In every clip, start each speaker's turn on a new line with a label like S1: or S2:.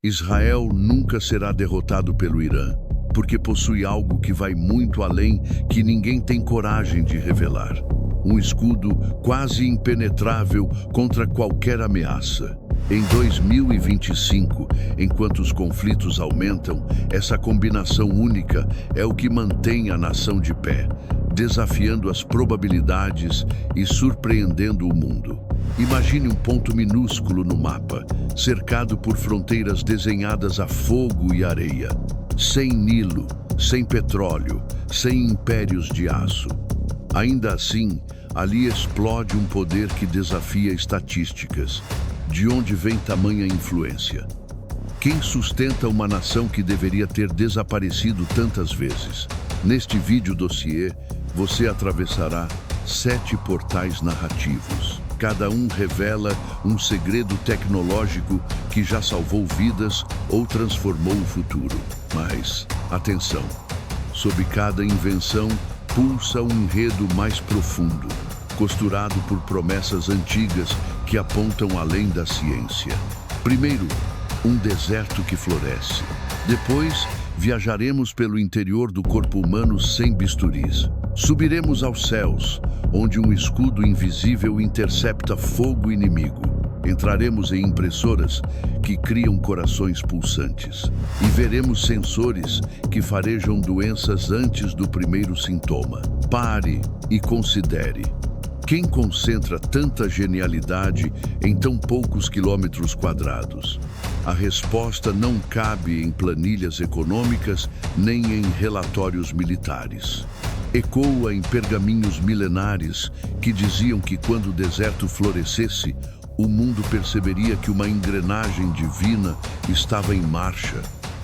S1: Israel nunca será derrotado pelo Irã, porque possui algo que vai muito além, que ninguém tem coragem de revelar. Um escudo quase impenetrável contra qualquer ameaça. Em 2025, enquanto os conflitos aumentam, essa combinação única é o que mantém a nação de pé, desafiando as probabilidades e surpreendendo o mundo. Imagine um ponto minúsculo no mapa, cercado por fronteiras desenhadas a fogo e areia. Sem Nilo, sem petróleo, sem impérios de aço. Ainda assim, ali explode um poder que desafia estatísticas. De onde vem tamanha influência? Quem sustenta uma nação que deveria ter desaparecido tantas vezes? Neste vídeo dossiê, você atravessará 7 portais narrativos. Cada um revela um segredo tecnológico que já salvou vidas ou transformou o futuro. Mas, atenção, sob cada invenção pulsa um enredo mais profundo, costurado por promessas antigas que apontam além da ciência. Primeiro, um deserto que floresce. Depois, viajaremos pelo interior do corpo humano sem bisturis. Subiremos aos céus, onde um escudo invisível intercepta fogo inimigo. Entraremos em impressoras que criam corações pulsantes. E veremos sensores que farejam doenças antes do primeiro sintoma. Pare e considere. Quem concentra tanta genialidade em tão poucos quilômetros quadrados? A resposta não cabe em planilhas econômicas nem em relatórios militares. Ecoa em pergaminhos milenares que diziam que quando o deserto florescesse, o mundo perceberia que uma engrenagem divina estava em marcha.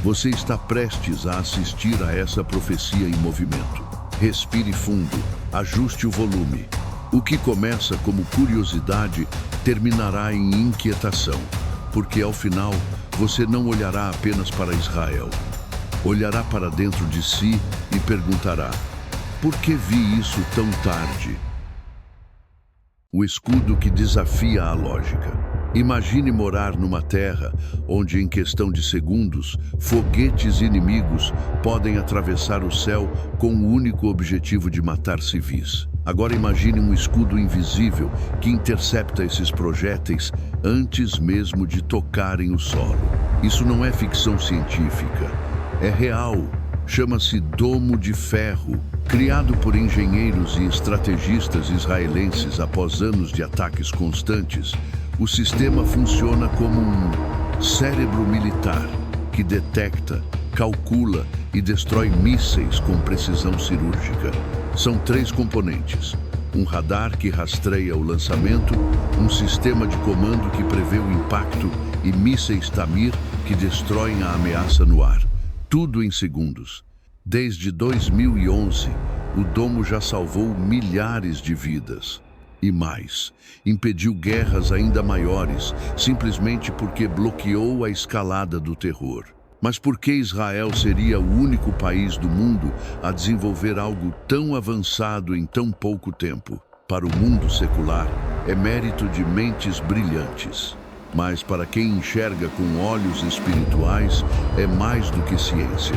S1: Você está prestes a assistir a essa profecia em movimento. Respire fundo, ajuste o volume. O que começa como curiosidade terminará em inquietação, porque ao final você não olhará apenas para Israel. Olhará para dentro de si e perguntará: por que vi isso tão tarde? O escudo que desafia a lógica. Imagine morar numa terra onde, em questão de segundos, foguetes inimigos podem atravessar o céu com o único objetivo de matar civis. Agora imagine um escudo invisível que intercepta esses projéteis antes mesmo de tocarem o solo. Isso não é ficção científica, é real. Chama-se Domo de Ferro. Criado por engenheiros e estrategistas israelenses após anos de ataques constantes, o sistema funciona como um cérebro militar que detecta, calcula e destrói mísseis com precisão cirúrgica. São 3 componentes: um radar que rastreia o lançamento, um sistema de comando que prevê o impacto e mísseis Tamir que destroem a ameaça no ar. Tudo em segundos. Desde 2011, o domo já salvou milhares de vidas. E mais, impediu guerras ainda maiores, simplesmente porque bloqueou a escalada do terror. Mas por que Israel seria o único país do mundo a desenvolver algo tão avançado em tão pouco tempo? Para o mundo secular, é mérito de mentes brilhantes. Mas para quem enxerga com olhos espirituais, é mais do que ciência.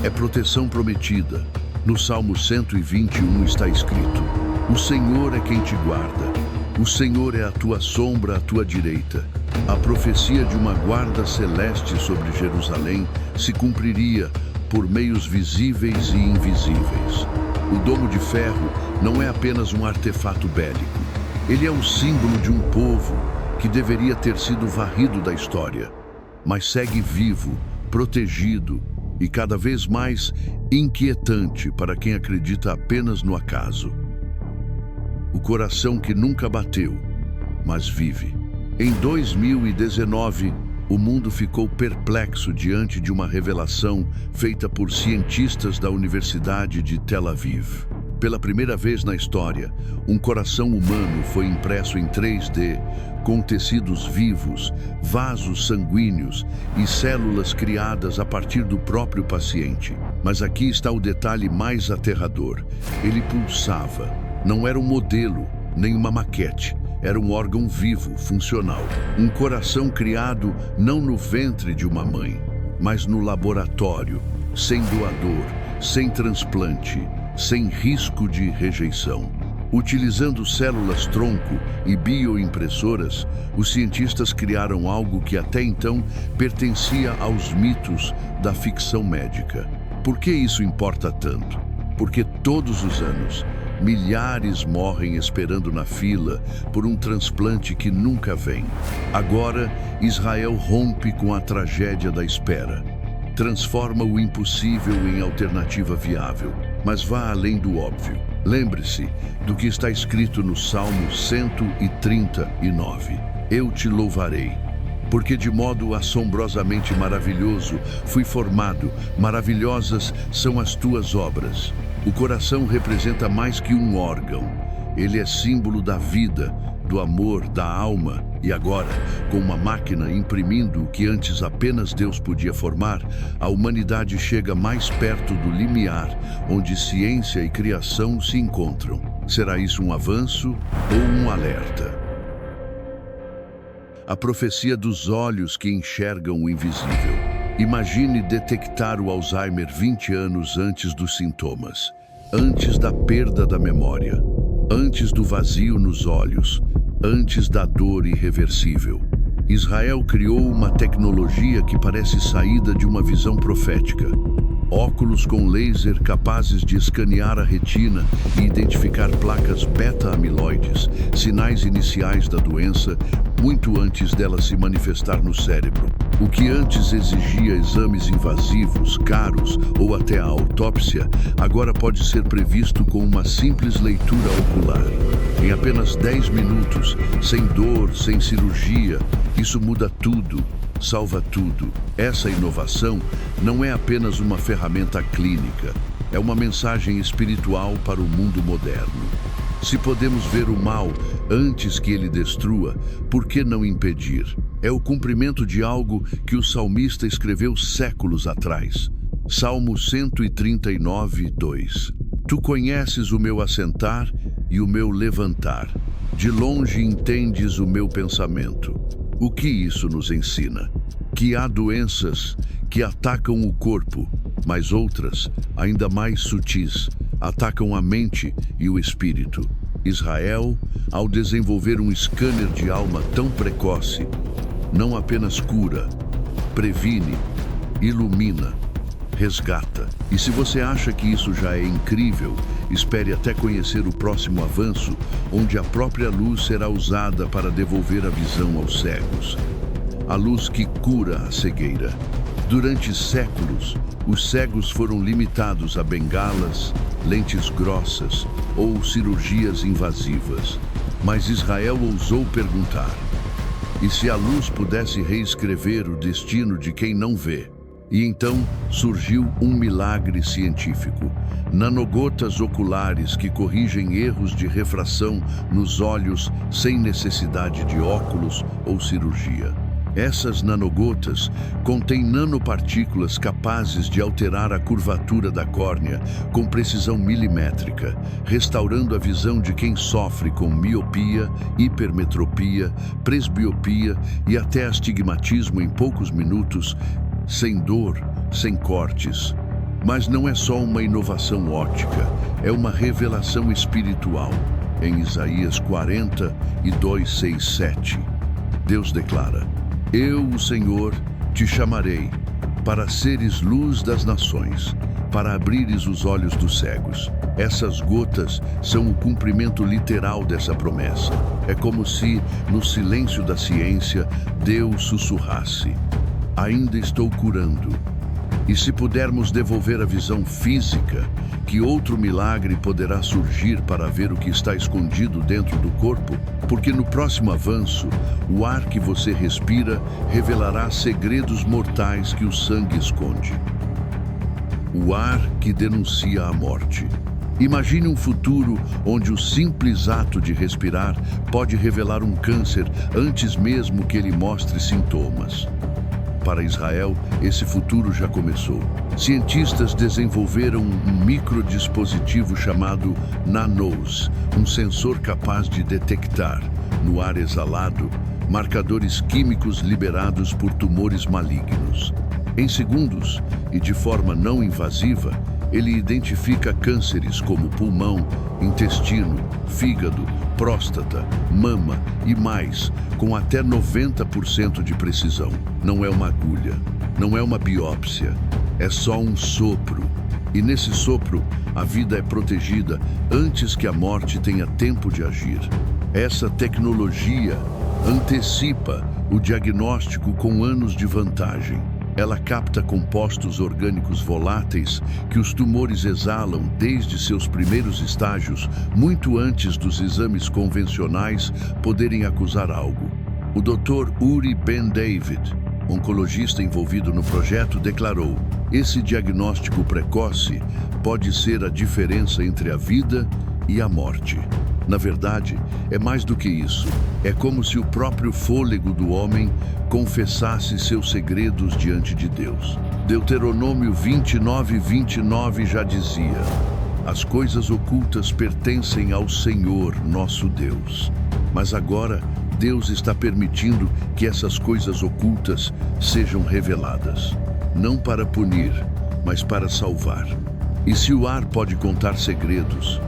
S1: É proteção prometida. No Salmo 121 está escrito: o Senhor é quem te guarda. O Senhor é a tua sombra à tua direita. A profecia de uma guarda celeste sobre Jerusalém se cumpriria por meios visíveis e invisíveis. O Domo de Ferro não é apenas um artefato bélico. Ele é o símbolo de um povo que deveria ter sido varrido da história, mas segue vivo, protegido e cada vez mais inquietante para quem acredita apenas no acaso. O coração que nunca bateu, mas vive. Em 2019, o mundo ficou perplexo diante de uma revelação feita por cientistas da Universidade de Tel Aviv. Pela primeira vez na história, um coração humano foi impresso em 3D, com tecidos vivos, vasos sanguíneos e células criadas a partir do próprio paciente. Mas aqui está o detalhe mais aterrador. Ele pulsava. Não era um modelo, nem uma maquete. era um órgão vivo, funcional. Um coração criado não no ventre de uma mãe, mas no laboratório, sem doador, sem transplante, sem risco de rejeição. Utilizando células-tronco e bioimpressoras, os cientistas criaram algo que até então pertencia aos mitos da ficção médica. Por que isso importa tanto? Porque todos os anos, milhares morrem esperando na fila por um transplante que nunca vem. Agora, Israel rompe com a tragédia da espera. Transforma o impossível em alternativa viável, mas vá além do óbvio. Lembre-se do que está escrito no Salmo 139. Eu te louvarei, porque de modo assombrosamente maravilhoso fui formado, maravilhosas são as tuas obras. O coração representa mais que um órgão. Ele é símbolo da vida, do amor, da alma. E agora, com uma máquina imprimindo o que antes apenas Deus podia formar, a humanidade chega mais perto do limiar, onde ciência e criação se encontram. Será isso um avanço ou um alerta? A profecia dos olhos que enxergam o invisível. Imagine detectar o Alzheimer 20 anos antes dos sintomas, antes da perda da memória, antes do vazio nos olhos, antes da dor irreversível. Israel criou uma tecnologia que parece saída de uma visão profética. Óculos com laser capazes de escanear a retina e identificar placas beta-amiloides, sinais iniciais da doença, muito antes dela se manifestar no cérebro. O que antes exigia exames invasivos, caros ou até a autópsia, agora pode ser previsto com uma simples leitura ocular. Em apenas 10 minutos, sem dor, sem cirurgia, isso muda tudo, salva tudo. Essa inovação não é apenas uma ferramenta clínica, é uma mensagem espiritual para o mundo moderno. Se podemos ver o mal antes que ele destrua, por que não impedir? É o cumprimento de algo que o salmista escreveu séculos atrás. Salmo 139, 2. Tu conheces o meu assentar e o meu levantar. De longe entendes o meu pensamento. O que isso nos ensina? Que há doenças que atacam o corpo, mas outras, ainda mais sutis, atacam a mente e o espírito. Israel, ao desenvolver um scanner de alma tão precoce, não apenas cura, previne, ilumina, resgata. E se você acha que isso já é incrível, espere até conhecer o próximo avanço, onde a própria luz será usada para devolver a visão aos cegos. A luz que cura a cegueira. Durante séculos, os cegos foram limitados a bengalas, lentes grossas ou cirurgias invasivas. Mas Israel ousou perguntar: e se a luz pudesse reescrever o destino de quem não vê? E então surgiu um milagre científico. Nanogotas oculares que corrigem erros de refração nos olhos sem necessidade de óculos ou cirurgia. Essas nanogotas contêm nanopartículas capazes de alterar a curvatura da córnea com precisão milimétrica, restaurando a visão de quem sofre com miopia, hipermetropia, presbiopia e até astigmatismo em poucos minutos, sem dor, sem cortes. Mas não é só uma inovação óptica, é uma revelação espiritual. Em Isaías 42, 6, 7, Deus declara: eu, o Senhor, te chamarei, para seres luz das nações, para abrires os olhos dos cegos. Essas gotas são o cumprimento literal dessa promessa. É como se, no silêncio da ciência, Deus sussurrasse: ainda estou curando. E se pudermos devolver a visão física, que outro milagre poderá surgir para ver o que está escondido dentro do corpo? Porque no próximo avanço, o ar que você respira revelará segredos mortais que o sangue esconde. O ar que denuncia a morte. Imagine um futuro onde o simples ato de respirar pode revelar um câncer antes mesmo que ele mostre sintomas. Para Israel, esse futuro já começou. Cientistas desenvolveram um microdispositivo chamado NanoS, um sensor capaz de detectar, no ar exalado, marcadores químicos liberados por tumores malignos. Em segundos, e de forma não invasiva, ele identifica cânceres como pulmão, intestino, fígado, próstata, mama e mais, com até 90% de precisão. Não é uma agulha, não é uma biópsia, é só um sopro. E nesse sopro, a vida é protegida antes que a morte tenha tempo de agir. Essa tecnologia antecipa o diagnóstico com anos de vantagem. Ela capta compostos orgânicos voláteis que os tumores exalam desde seus primeiros estágios, muito antes dos exames convencionais poderem acusar algo. O Dr. Uri Ben David, oncologista envolvido no projeto, declarou: esse diagnóstico precoce pode ser a diferença entre a vida e a morte. Na verdade, é mais do que isso. É como se o próprio fôlego do homem confessasse seus segredos diante de Deus. Deuteronômio 29:29 já dizia: as coisas ocultas pertencem ao Senhor, nosso Deus. Mas agora, Deus está permitindo que essas coisas ocultas sejam reveladas. Não para punir, mas para salvar. E se o ar pode contar segredos,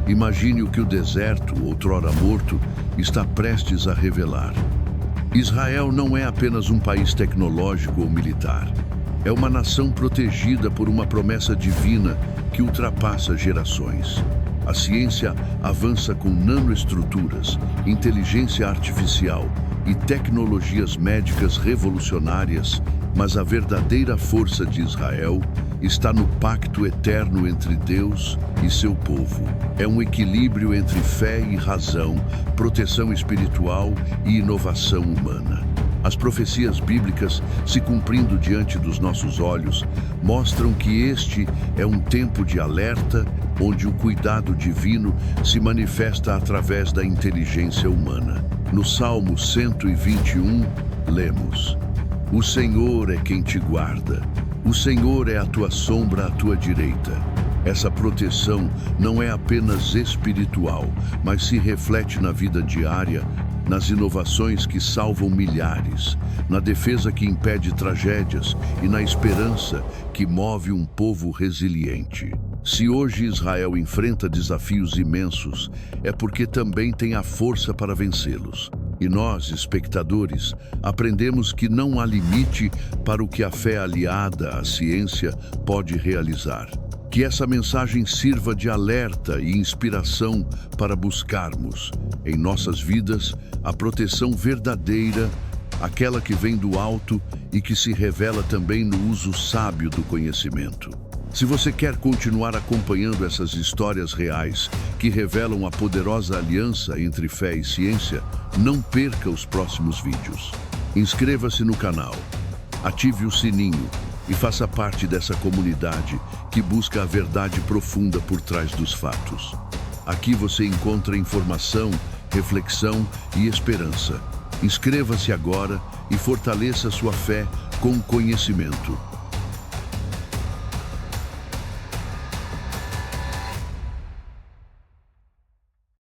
S1: imagine o que o deserto, outrora morto, está prestes a revelar. Israel não é apenas um país tecnológico ou militar. É uma nação protegida por uma promessa divina que ultrapassa gerações. A ciência avança com nanoestruturas, inteligência artificial e tecnologias médicas revolucionárias, mas a verdadeira força de Israel está no pacto eterno entre Deus e seu povo. É um equilíbrio entre fé e razão, proteção espiritual e inovação humana. As profecias bíblicas, se cumprindo diante dos nossos olhos, mostram que este é um tempo de alerta, onde o cuidado divino se manifesta através da inteligência humana. No Salmo 121, lemos: o Senhor é quem te guarda. O Senhor é a tua sombra à tua direita. Essa proteção não é apenas espiritual, mas se reflete na vida diária, nas inovações que salvam milhares, na defesa que impede tragédias e na esperança que move um povo resiliente. Se hoje Israel enfrenta desafios imensos, é porque também tem a força para vencê-los. E nós, espectadores, aprendemos que não há limite para o que a fé aliada à ciência pode realizar. Que essa mensagem sirva de alerta e inspiração para buscarmos, em nossas vidas, a proteção verdadeira, aquela que vem do alto e que se revela também no uso sábio do conhecimento. Se você quer continuar acompanhando essas histórias reais que revelam a poderosa aliança entre fé e ciência, não perca os próximos vídeos. Inscreva-se no canal, ative o sininho e faça parte dessa comunidade que busca a verdade profunda por trás dos fatos. Aqui você encontra informação, reflexão e esperança. Inscreva-se agora e fortaleça sua fé com conhecimento.